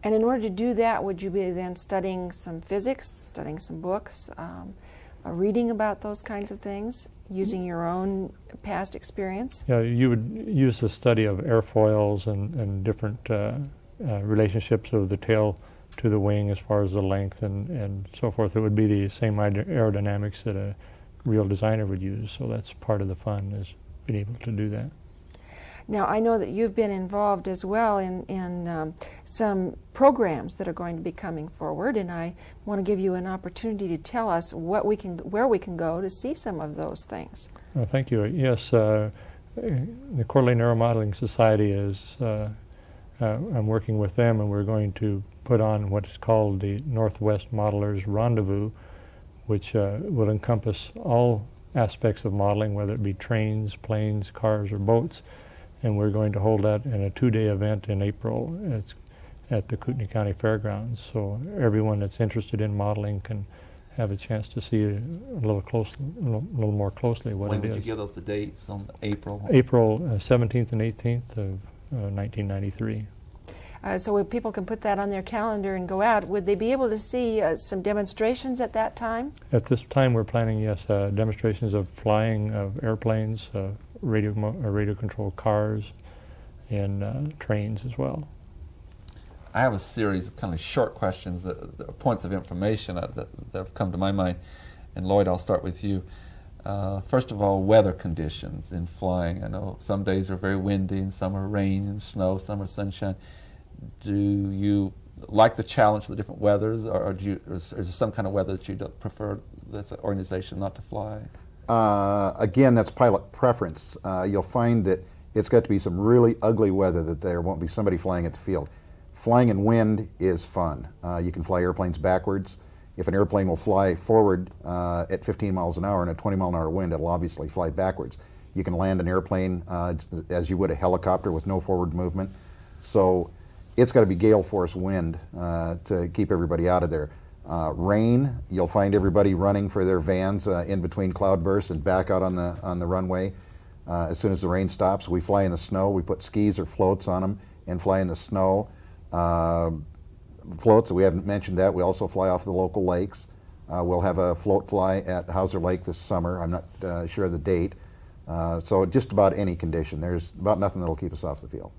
D: And in order to do that, would you be then studying some physics, studying some books, reading about those kinds of things, using your own past experience?
C: Yeah, you would use the study of airfoils and different relationships of the tail to the wing as far as the length and so forth. It would be the same aerodynamics that a real designer would use, so that's part of the fun, is being able to do that.
D: Now, I know that you've been involved as well in some programs that are going to be coming forward, and I want to give you an opportunity to tell us where we can go to see some of those things.
C: Thank you. Yes, the Coeur d'Alene Aero Modeling Society is, I'm working with them, and we're going to put on what is called the Northwest Modelers Rendezvous, which will encompass all aspects of modeling, whether it be trains, planes, cars, or boats. And we're going to hold that in a 2-day event in April. It's at the Kootenai County Fairgrounds. So everyone that's interested in modeling can have a chance to see a little more closely what it is.
B: When would you give us the dates on April?
C: April 17th and 18th of 1993.
D: So if people can put that on their calendar and go out, would they be able to see some demonstrations at that time?
C: At this time, we're planning, yes, demonstrations of flying of airplanes, radio-controlled cars, and trains as well.
B: I have a series of kind of short questions, that points of information that have come to my mind. And Lloyd, I'll start with you. First of all, weather conditions in flying. I know some days are very windy, and some are rain and snow, some are sunshine. Do you like the challenge of the different weathers, or is there some kind of weather that you don't prefer, that's an organization not to fly?
E: Again, that's pilot preference. You'll find that it's got to be some really ugly weather that there won't be somebody flying at the field. Flying in wind is fun. You can fly airplanes backwards. If an airplane will fly forward at 15 miles an hour in a 20 mile an hour wind, it'll obviously fly backwards. You can land an airplane as you would a helicopter with no forward movement. So it's got to be gale force wind to keep everybody out of there. Rain, you'll find everybody running for their vans in between cloudbursts and back out on the runway as soon as the rain stops. We fly in the snow. We put skis or floats on them and fly in the snow. Floats, we haven't mentioned that. We also fly off the local lakes. We'll have a float fly at Hauser Lake this summer. I'm not sure of the date. So just about any condition. There's about nothing that'll keep us off the field.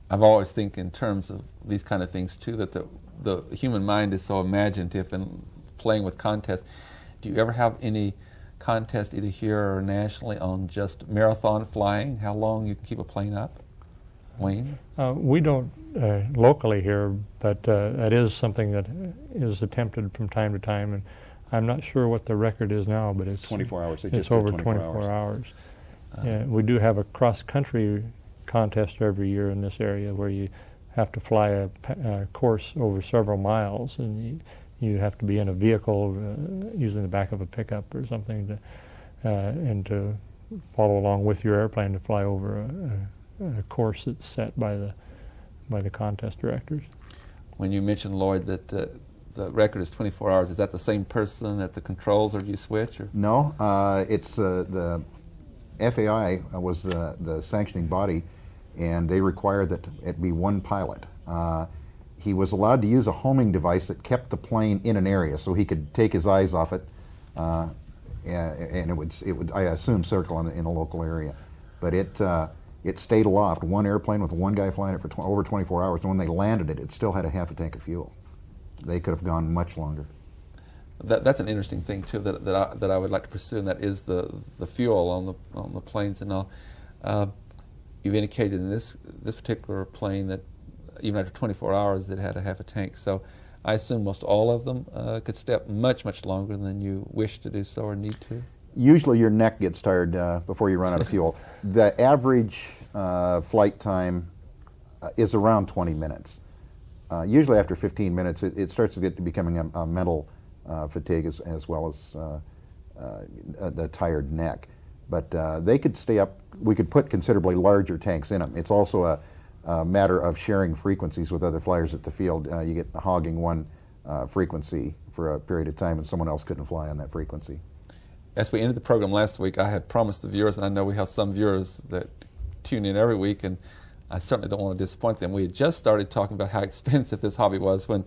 B: I've always think in terms of these kind of things too, that the human mind is so imaginative and playing with contests. Do you ever have any contest either here or nationally on just marathon flying, how long you can keep a plane up? Wayne?
C: We don't locally here, but that is something that is attempted from time to time, and I'm not sure what the record is now, but it's
E: 24 hours.
C: It's over 24 hours. We do have a cross-country contest every year in this area where you have to fly a course over several miles, and you have to be in a vehicle using the back of a pickup or something and to follow along with your airplane to fly over a course that's set by the contest directors.
B: When you mentioned, Lloyd, that the record is 24 hours, is that the same person at the controls, or do you switch? Or?
E: No, it's the FAI was the sanctioning body, and they required that it be one pilot. He was allowed to use a homing device that kept the plane in an area, so he could take his eyes off it, and it would I assume circle in a local area, but it stayed aloft. One airplane with one guy flying it for over 24 hours, and when they landed it, it still had a half a tank of fuel. They could have gone much longer.
B: That's an interesting thing too that I would like to pursue, and that is the fuel on the planes and all. You've indicated in this particular plane that even after 24 hours it had a half a tank. So I assume most all of them could stay up much longer than you wish to do so or need to.
E: Usually your neck gets tired before you run out of fuel. The average flight time is around 20 minutes. Usually after 15 minutes it starts to get to becoming a mental fatigue as well as the tired neck. But they could stay up. We could put considerably larger tanks in them. It's also a matter of sharing frequencies with other flyers at the field. You get hogging one frequency for a period of time and someone else couldn't fly on that frequency.
B: As we ended the program last week, I had promised the viewers, and I know we have some viewers that tune in every week, and I certainly don't want to disappoint them. We had just started talking about how expensive this hobby was when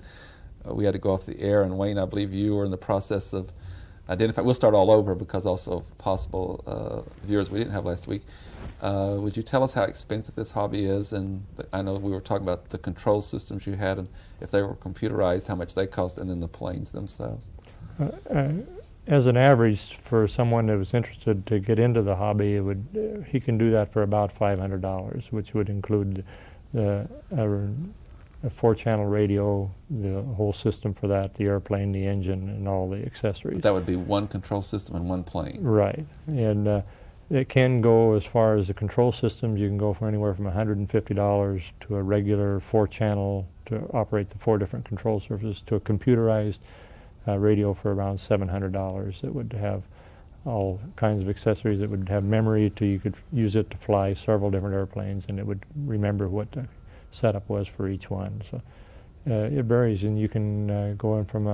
B: we had to go off the air, and Wayne, I believe you were in the process of identifying. We'll start all over because also of possible viewers we didn't have last week. Would you tell us how expensive this hobby is? And I know we were talking about the control systems you had, and if they were computerized, how much they cost, and then the planes themselves.
C: as an average, for someone that was interested to get into the hobby, it would he can do that for about $500, which would include a 4-channel radio, the whole system for that, the airplane, the engine, and all the accessories.
B: That would be one control system and one plane.
C: Right, and it can go as far as the control systems. You can go for anywhere from $150 to a regular 4-channel to operate the 4 different control surfaces, to a computerized radio for around $700 that would have all kinds of accessories. It would have memory, you could use it to fly several different airplanes, and it would remember what the setup was for each one. So it varies, and you can go in from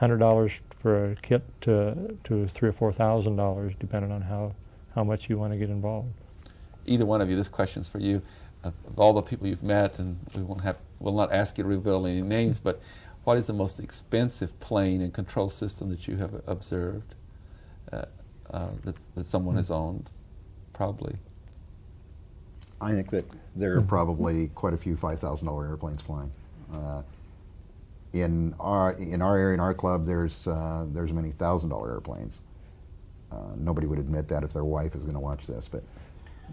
C: $100 for a kit to $3,000 or $4,000, depending on how much you want to get involved.
B: Either one of you, this question's for you. Of all the people you've met, and we'll not ask you to reveal any names, but what is the most expensive plane and control system that you have observed that someone has owned? Probably.
E: I think that there are probably quite a few $5,000 airplanes flying. In our area, in our club, there's many $1,000 airplanes. Nobody would admit that if their wife is going to watch this, but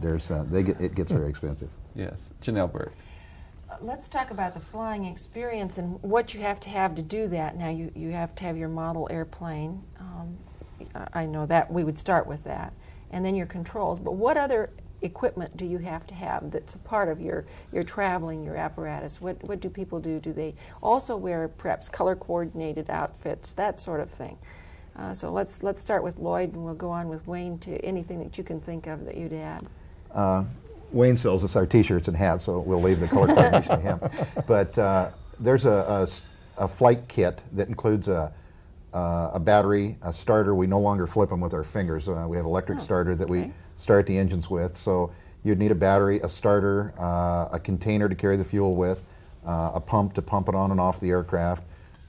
E: it gets very expensive.
B: Yes, Janelle Berg.
D: Let's talk about the flying experience and what you have to do that. Now, you have to have your model airplane. I know that we would start with that, and then your controls. But what other equipment do you have to have that's a part of your traveling, your apparatus? What do people do? Do they also wear perhaps color-coordinated outfits, that sort of thing? So let's start with Lloyd, and we'll go on with Wayne to anything that you can think of that you'd add.
E: Wayne sells us our T-shirts and hats, so we'll leave the color coordination to him. But there's a flight kit that includes a battery, a starter. We no longer flip them with our fingers. We have electric starter that we start the engines with. So you'd need a battery, a starter, a container to carry the fuel with, a pump to pump it on and off the aircraft,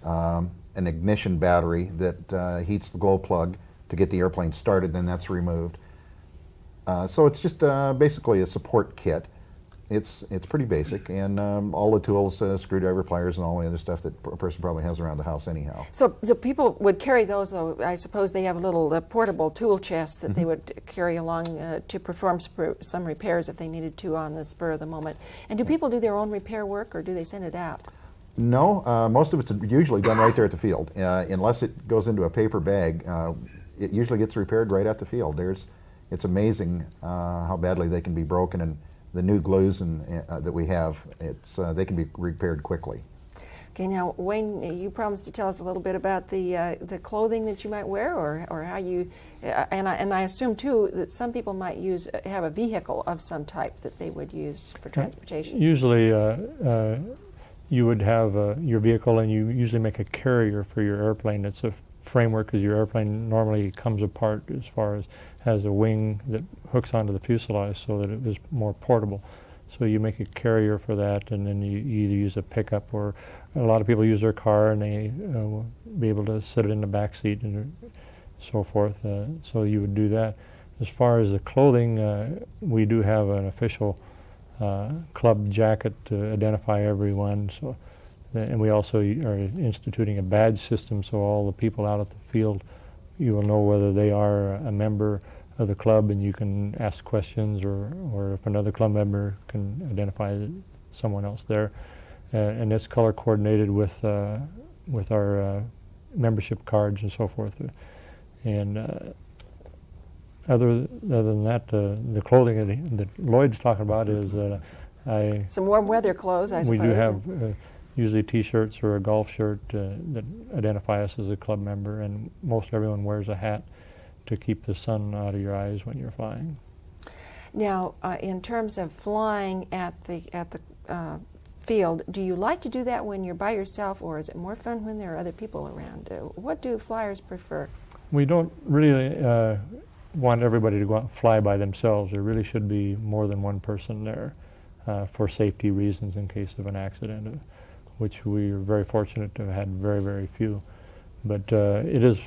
E: an ignition battery that heats the glow plug to get the airplane started, then that's removed. So it's just basically a support kit. It's pretty basic, and all the tools, screwdriver, pliers, and all the other stuff that a person probably has around the house anyhow.
D: So people would carry those, though. I suppose they have a little portable tool chest that they would carry along to perform some repairs if they needed to on the spur of the moment. And do people do their own repair work, or do they send it out?
E: No, most of it's usually done right there at the field. Unless it goes into a paper bag, it usually gets repaired right at the field. It's amazing how badly they can be broken, and the new glues that we have, they can be repaired quickly.
D: Okay, now Wayne, you promised to tell us a little bit about the clothing that you might wear, or how you, and I assume too that some people might have a vehicle of some type that they would use for transportation.
C: Usually, you would have your vehicle, and you usually make a carrier for your airplane. It's a framework, because your airplane normally comes apart as far as has a wing that hooks onto the fuselage so that it is more portable. So you make a carrier for that, and then you either use a pickup, or a lot of people use their car and they will be able to sit it in the back seat and so forth. So you would do that. As far as the clothing, we do have an official club jacket to identify everyone. So, and we also are instituting a badge system, so all the people out at the field, you will know whether they are a member of the club, and you can ask questions, or if another club member can identify someone else there. And it's color coordinated with our membership cards and so forth. And other than that, the clothing that Lloyd's talking about is
D: some warm weather clothes, I suppose.
C: We do have usually T-shirts or a golf shirt that identify us as a club member, and most everyone wears a hat to keep the sun out of your eyes when you're flying.
D: Now, in terms of flying at the field, do you like to do that when you're by yourself, or is it more fun when there are other people around? What do flyers prefer?
C: We don't really want everybody to go out and fly by themselves. There really should be more than one person there for safety reasons in case of an accident, which we are very fortunate to have had very, very few. But it is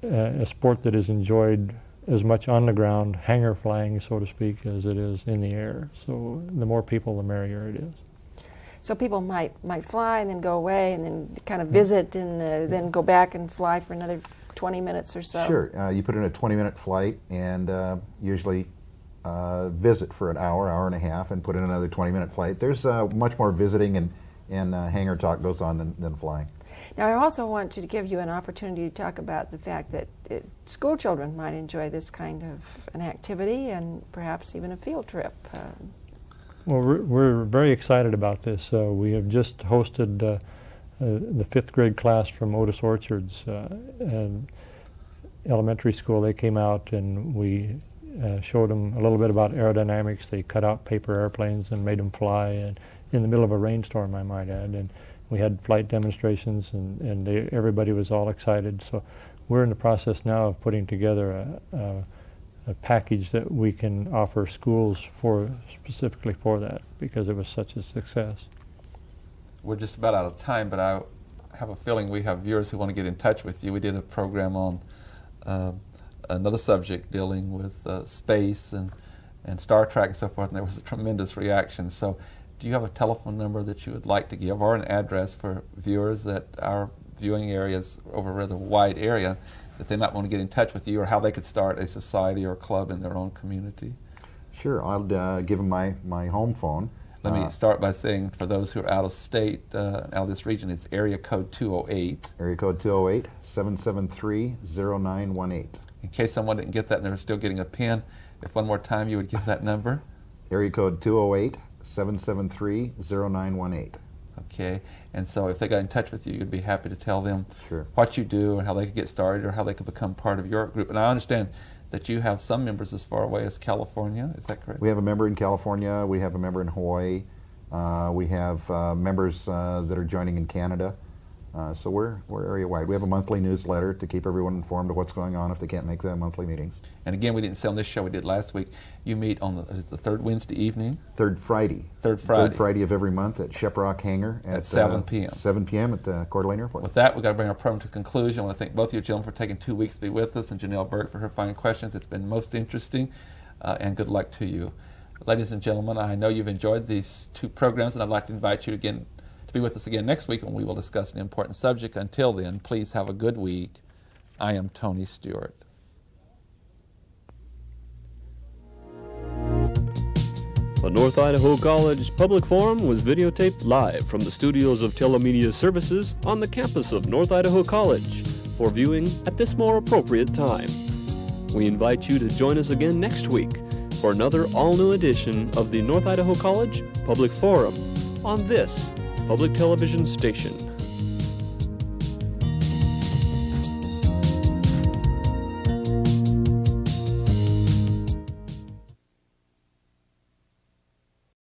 C: a sport that is enjoyed as much on the ground, hangar flying, so to speak, as it is in the air. So the more people, the merrier it is.
D: So people might fly and then go away and then kind of visit and then go back and fly for another 20 minutes or so.
E: Sure. You put in a 20-minute flight and usually visit for an hour, hour and a half, and put in another 20-minute flight. There's much more visiting and hangar talk goes on than flying.
D: Now, I also want to give you an opportunity to talk about the fact that school children might enjoy this kind of an activity and perhaps even a field trip.
C: Well, we're very excited about this. We have just hosted the 5th grade class from Otis Orchards elementary school. They came out and we showed them a little bit about aerodynamics. They cut out paper airplanes and made them fly, and in the middle of a rainstorm, I might add. And we had flight demonstrations, and everybody was all excited. So we're in the process now of putting together a package that we can offer schools specifically for that, because it was such a success.
B: We're just about out of time, but I have a feeling we have viewers who want to get in touch with you. We did a program on another subject dealing with space and Star Trek and so forth, and there was a tremendous reaction. So do you have a telephone number that you would like to give, or an address for viewers that our viewing area is over a rather wide area, that they might want to get in touch with you, or how they could start a society or a club in their own community?
E: Sure. I'll give them my home phone.
B: Let me start by saying, for those who are out of state, out of this region, it's area code 208.
E: Area code 208-773-0918.
B: In case someone didn't get that and they're still getting a pen, if one more time you would give that number.
E: Area code 208-773-0918.
B: Okay, and so if they got in touch with you, you'd be happy to tell them
E: Sure.
B: what you do and how they could get started, or how they could become part of your group. And I understand that you have some members as far away as California, is that correct?
E: We have a member in California, we have a member in Hawaii, we have members that are joining in Canada, so we're area wide. We have a monthly newsletter to keep everyone informed of what's going on if they can't make the monthly meetings.
B: And again, we didn't say on this show, we did last week, you meet on the third Wednesday evening?
E: Third Friday.
B: Third Friday.
E: Third Friday of every month at Sheprock Hangar at
B: 7 p.m.
E: 7 p.m. at Coeur d'Alene Airport.
B: With that, we've got to bring our program to conclusion. I want to thank both of you gentlemen for taking 2 weeks to be with us, and Janelle Berg for her fine questions. It's been most interesting, and good luck to you. Ladies and gentlemen, I know you've enjoyed these 2 programs, and I'd like to invite you again to be with us again next week when we will discuss an important subject. Until then, please have a good week. I am Tony Stewart.
A: The North Idaho College Public Forum was videotaped live from the studios of Telemedia Services on the campus of North Idaho College for viewing at this more appropriate time. We invite you to join us again next week for another all-new edition of the North Idaho College Public Forum on this public television station.